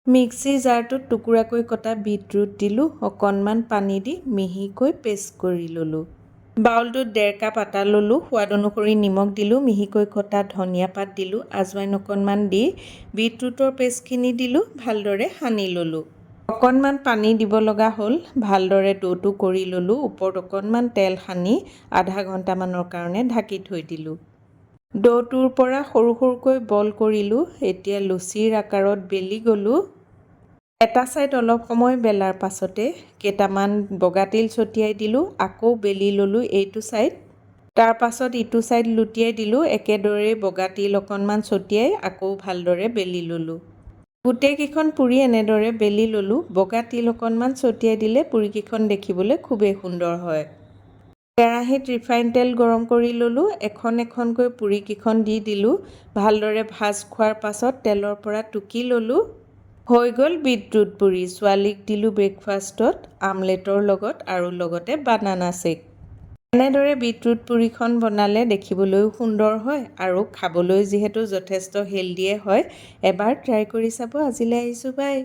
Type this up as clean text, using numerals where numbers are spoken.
মিক্সিৰ জাৰটোত টুকুৰাকৈ কটা বিটৰুট দিলোঁ, অকণমান পানী দি মিহিকৈ পেষ্ট কৰি ল'লোঁ। বাউলটোত 1.5 কাপ আটা ল'লোঁ, সোৱাদ অনুসৰি নিমখ দিলোঁ, মিহিকৈ কটা ধনিয়া পাত দিলোঁ, আজৱাইন অকণমান দি বিটৰুটৰ পেষ্টখিনি দিলোঁ, ভালদৰে সানি ল'লোঁ। অকণমান পানী দিব লগা হ'ল, ভালদৰে ডোটো কৰি ল'লোঁ, ওপৰত অকণমান তেল সানি আধা ঘণ্টামানৰ কাৰণে ঢাকি থৈ দিলোঁ। ডোটোৰ পৰা সৰু সৰুকৈ বল কৰিলোঁ, এতিয়া লুচিৰ আকাৰত বেলি গ'লোঁ। এটা ছাইড অলপ সময় বেলাৰ পাছতে কেইটামান বগা তিল ছটিয়াই দিলোঁ, আকৌ বেলি ল'লোঁ এইটো ছাইড। তাৰ পাছত ইটো ছাইড লুটিয়াই দিলোঁ, একেদৰে বগা তিল অকণমান ছটিয়াই আকৌ ভালদৰে বেলি ল'লোঁ। গোটেইকেইখন পুৰি এনেদৰে বেলি ল'লোঁ, বগা তিল অকণমান ছটিয়াই দিলে পুৰিকেইখন দেখিবলৈ খুবেই সুন্দৰ হয়। কেৰাহীত ৰিফাইন তেল গৰম কৰি ল'লোঁ, এখন এখনকৈ পুৰিকেইখন দি দিলোঁ, ভালদৰে ভাজ খোৱাৰ পাছত তেলৰ পৰা টুকি ল'লোঁ। হৈ গ'ল বিটৰুট পুৰি। ছোৱালীক দিলোঁ ব্ৰেকফাষ্টত আমলেটৰ লগত আৰু লগতে বানানা শ্বেক। এনেদৰে বিটৰুট পুৰিখন বনালে দেখিবলৈও সুন্দৰ হয় আৰু খাবলৈ যিহেতু যথেষ্ট হেল্ডিয়ে হয়। এবাৰ ট্ৰাই কৰি চাব। আজিলৈ আহিছোঁ, বাই।